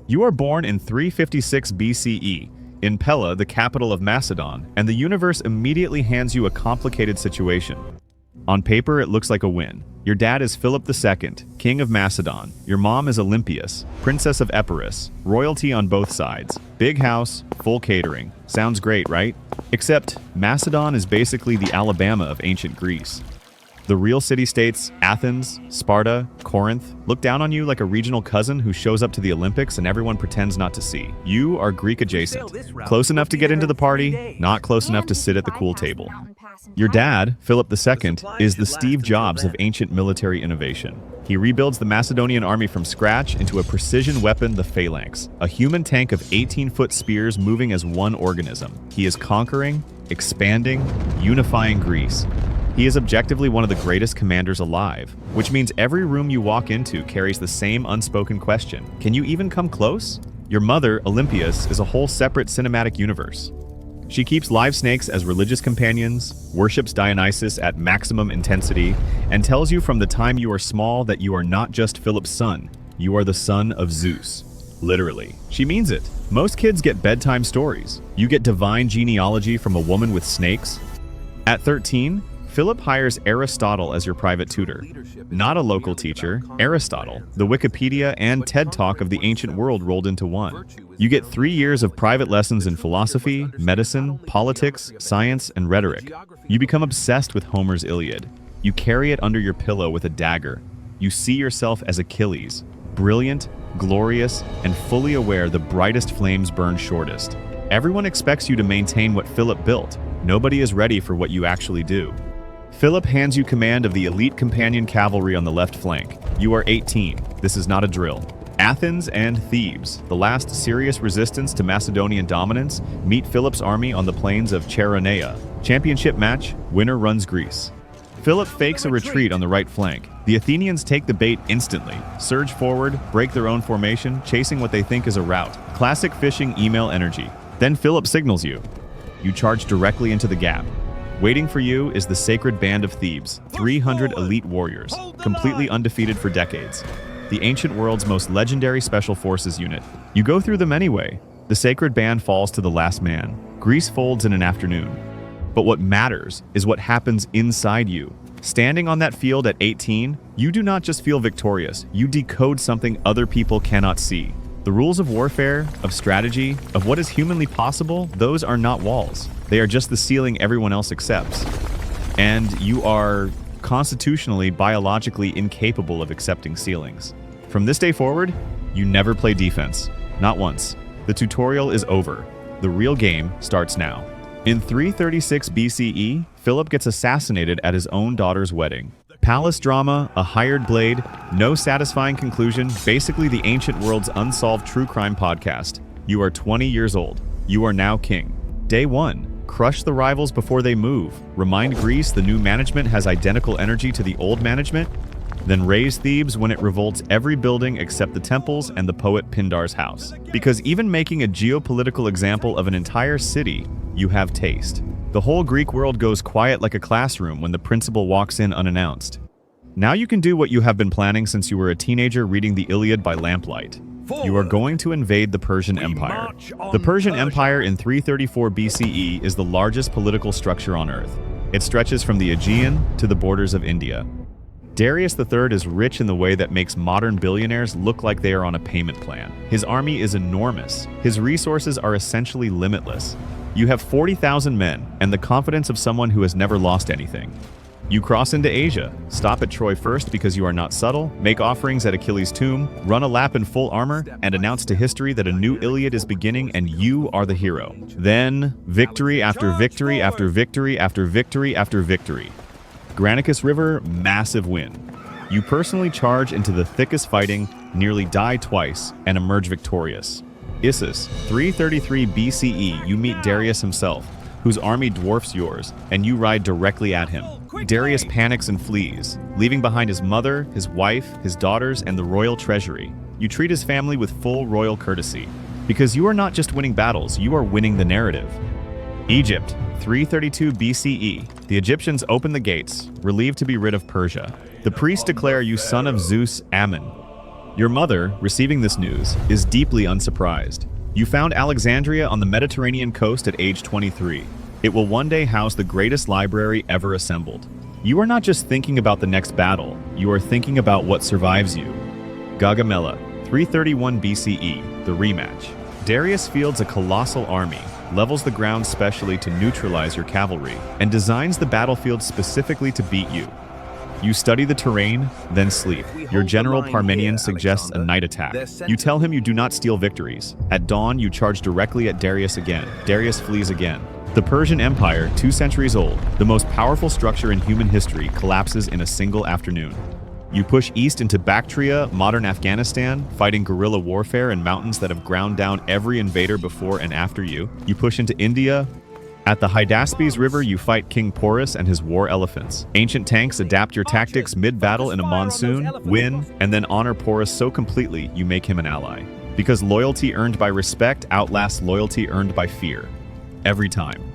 You are born in 356 BCE, in Pella, the capital of Macedon, and the universe immediately hands you a complicated situation. On paper, it looks like a win. Your dad is Philip II, king of Macedon. Your mom is Olympias, princess of Epirus, royalty on both sides. Big house, full catering. Sounds great, right? Except, Macedon is basically the Alabama of ancient Greece. The real city-states, Athens, Sparta, Corinth, look down on you like a regional cousin who shows up to the Olympics and everyone pretends not to see. You are Greek-adjacent. Close enough to get into the party, not close enough to sit at the cool table. Your dad, Philip II, is the Steve Jobs of ancient military innovation. He rebuilds the Macedonian army from scratch into a precision weapon, the phalanx, a human tank of 18-foot spears moving as one organism. He is conquering, expanding, unifying Greece. He is objectively one of the greatest commanders alive, which means every room you walk into carries the same unspoken question. Can you even come close? Your mother, Olympias, is a whole separate cinematic universe. She keeps live snakes as religious companions, worships Dionysus at maximum intensity, and tells you from the time you are small that you are not just Philip's son, you are the son of Zeus. Literally. She means it. Most kids get bedtime stories. You get divine genealogy from a woman with snakes. At 13, Philip hires Aristotle as your private tutor. Not a local teacher, Aristotle, the Wikipedia and TED Talk of the ancient world rolled into one. You get 3 years of private lessons in philosophy, medicine, politics, science, and rhetoric. You become obsessed with Homer's Iliad. You carry it under your pillow with a dagger. You see yourself as Achilles, brilliant, glorious, and fully aware the brightest flames burn shortest. Everyone expects you to maintain what Philip built. Nobody is ready for what you actually do. Philip hands you command of the elite companion cavalry on the left flank. You are 18. This is not a drill. Athens and Thebes, the last serious resistance to Macedonian dominance, meet Philip's army on the plains of Chaeronea. Championship match, winner runs Greece. Philip fakes a retreat on the right flank. The Athenians take the bait instantly, surge forward, break their own formation, chasing what they think is a rout. Classic fishing email energy. Then Philip signals you. You charge directly into the gap. Waiting for you is the Sacred Band of Thebes, 300 elite warriors, completely undefeated for decades. The ancient world's most legendary special forces unit. You go through them anyway. The Sacred Band falls to the last man. Greece folds in an afternoon. But what matters is what happens inside you. Standing on that field at 18, you do not just feel victorious, you decode something other people cannot see. The rules of warfare, of strategy, of what is humanly possible, those are not walls. They are just the ceiling everyone else accepts. And you are constitutionally, biologically incapable of accepting ceilings. From this day forward, you never play defense. Not once. The tutorial is over. The real game starts now. In 336 BCE, Philip gets assassinated at his own daughter's wedding. Palace drama, a hired blade, no satisfying conclusion, basically the ancient world's unsolved true crime podcast. You are 20 years old. You are now king. Day 1. Crush the rivals before they move. Remind Greece the new management has identical energy to the old management. Then raise Thebes when it revolts every building except the temples and the poet Pindar's house. Because even making a geopolitical example of an entire city, you have taste. The whole Greek world goes quiet like a classroom when the principal walks in unannounced. Now you can do what you have been planning since you were a teenager reading the Iliad by lamplight. You are going to invade the Persian Empire. The Persian Empire in 334 BCE is the largest political structure on Earth. It stretches from the Aegean to the borders of India. Darius III is rich in the way that makes modern billionaires look like they are on a payment plan. His army is enormous. His resources are essentially limitless. You have 40,000 men and the confidence of someone who has never lost anything. You cross into Asia, stop at Troy first because you are not subtle, make offerings at Achilles' tomb, run a lap in full armor, and announce to history that a new Iliad is beginning and you are the hero. Then, victory after victory after victory after victory after victory. Granicus River, massive win. You personally charge into the thickest fighting, nearly die twice, and emerge victorious. Issus, 333 BCE, you meet Darius himself, whose army dwarfs yours, and you ride directly at him. Darius panics and flees, leaving behind his mother, his wife, his daughters, and the royal treasury. You treat his family with full royal courtesy, because you are not just winning battles, you are winning the narrative. Egypt, 332 BCE, the Egyptians open the gates, relieved to be rid of Persia. The priests declare you son of Zeus, Ammon. Your mother, receiving this news, is deeply unsurprised. You found Alexandria on the Mediterranean coast at age 23. It will one day house the greatest library ever assembled. You are not just thinking about the next battle, you are thinking about what survives you. Gaugamela, 331 BCE, the rematch. Darius fields a colossal army, levels the ground specially to neutralize your cavalry, and designs the battlefield specifically to beat you. You study the terrain, then sleep. Your general Parmenion suggests a night attack. You tell him you do not steal victories. At dawn, you charge directly at Darius again. Darius flees again. The Persian Empire, 2 centuries old, the most powerful structure in human history, collapses in a single afternoon. You push east into Bactria, modern Afghanistan, fighting guerrilla warfare in mountains that have ground down every invader before and after you. You push into India. At the Hydaspes River, you fight King Porus and his war elephants. Ancient tanks adapt your tactics mid-battle in a monsoon, win, and then honor Porus so completely you make him an ally. Because loyalty earned by respect outlasts loyalty earned by fear. Every time.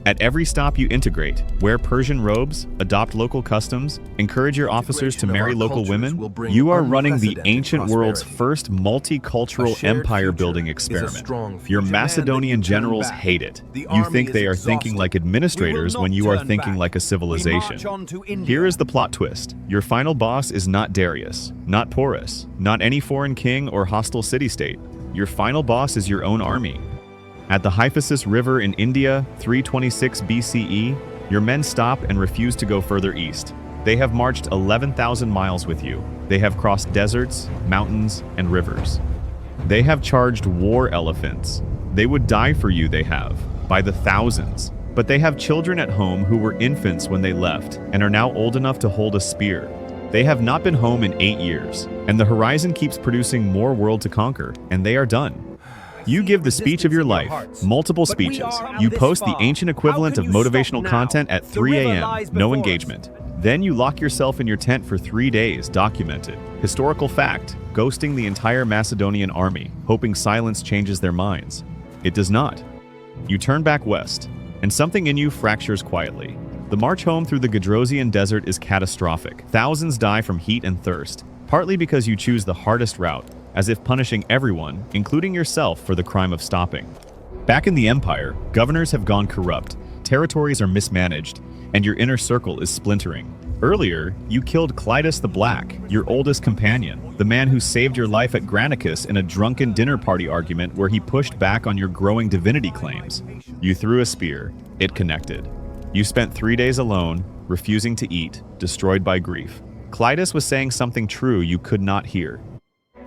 At every stop you integrate, wear Persian robes, adopt local customs, encourage your officers to marry local women. You are running the ancient world's first multicultural empire-building experiment. Your Macedonian generals hate it. You think they are thinking like administrators when you are thinking like a civilization. Here is the plot twist. Your final boss is not Darius, not Porus, not any foreign king or hostile city-state. Your final boss is your own army. At the Hyphasis River in India, 326 BCE, your men stop and refuse to go further east. They have marched 11,000 miles with you. They have crossed deserts, mountains, and rivers. They have charged war elephants. They would die for you, they have, by the thousands. But they have children at home who were infants when they left and are now old enough to hold a spear. They have not been home in 8 years, and the horizon keeps producing more world to conquer, and they are done. You give the speech of your life, multiple speeches. You post the ancient equivalent of motivational content at 3 a.m., no engagement. Then you lock yourself in your tent for 3 days, documented. Historical fact, ghosting the entire Macedonian army, hoping silence changes their minds. It does not. You turn back west, and something in you fractures quietly. The march home through the Gedrosian desert is catastrophic. Thousands die from heat and thirst, partly because you choose the hardest route, as if punishing everyone, including yourself, for the crime of stopping. Back in the Empire, governors have gone corrupt, territories are mismanaged, and your inner circle is splintering. Earlier, you killed Clitus the Black, your oldest companion, the man who saved your life at Granicus in a drunken dinner party argument where he pushed back on your growing divinity claims. You threw a spear. It connected. You spent 3 days alone, refusing to eat, destroyed by grief. Clitus was saying something true you could not hear.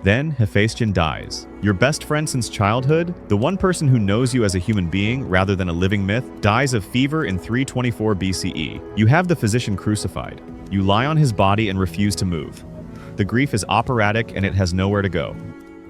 Then Hephaestion dies. Your best friend since childhood, the one person who knows you as a human being rather than a living myth, dies of fever in 324 BCE. You have the physician crucified. You lie on his body and refuse to move. The grief is operatic and it has nowhere to go.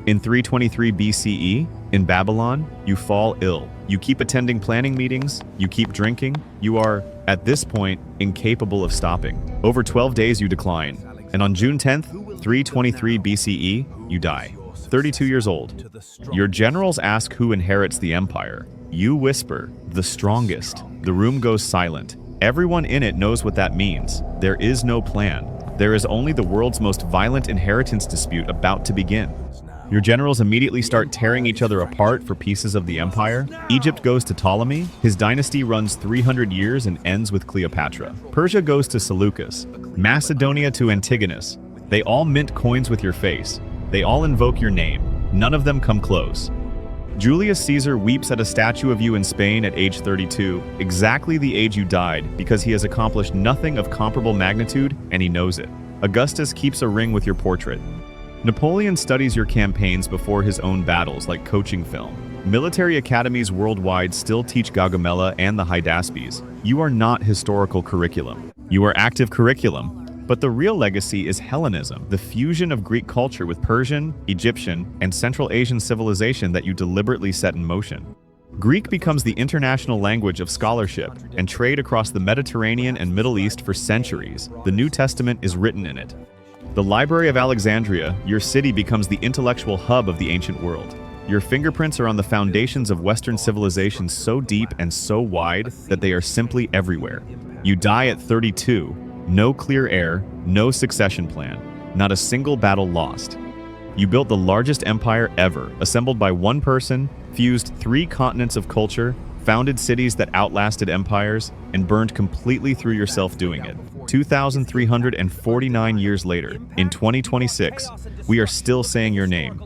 In 323 BCE, in Babylon, you fall ill. You keep attending planning meetings, you keep drinking, you are, at this point, incapable of stopping. Over 12 days you decline, and on June 10th, 323 BCE, you die. 32 years old. Your generals ask who inherits the empire. You whisper, the strongest. The room goes silent. Everyone in it knows what that means. There is no plan. There is only the world's most violent inheritance dispute about to begin. Your generals immediately start tearing each other apart for pieces of the empire. Egypt goes to Ptolemy. His dynasty runs 300 years and ends with Cleopatra. Persia goes to Seleucus. Macedonia to Antigonus. They all mint coins with your face. They all invoke your name. None of them come close. Julius Caesar weeps at a statue of you in Spain at age 32, exactly the age you died, because he has accomplished nothing of comparable magnitude and he knows it. Augustus keeps a ring with your portrait. Napoleon studies your campaigns before his own battles like coaching film. Military academies worldwide still teach Gaugamela and the Hydaspes. You are not historical curriculum. You are active curriculum. But the real legacy is Hellenism, the fusion of Greek culture with Persian, Egyptian, and Central Asian civilization that you deliberately set in motion. Greek becomes the international language of scholarship and trade across the Mediterranean and Middle East for centuries. The New Testament is written in it. The Library of Alexandria, your city, becomes the intellectual hub of the ancient world. Your fingerprints are on the foundations of Western civilization so deep and so wide that they are simply everywhere. You die at 32. No clear heir, no succession plan, not a single battle lost. You built the largest empire ever, assembled by one person, fused 3 continents of culture, founded cities that outlasted empires, and burned completely through yourself doing it. 2,349 years later, in 2026, we are still saying your name.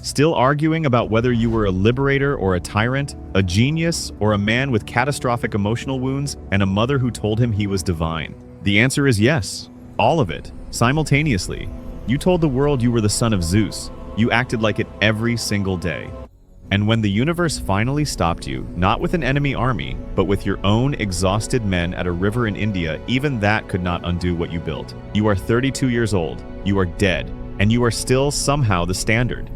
Still arguing about whether you were a liberator or a tyrant, a genius or a man with catastrophic emotional wounds, and a mother who told him he was divine. The answer is yes. All of it. Simultaneously. You told the world you were the son of Zeus. You acted like it every single day. And when the universe finally stopped you, not with an enemy army, but with your own exhausted men at a river in India, even that could not undo what you built. You are 32 years old. You are dead. And you are still somehow the standard.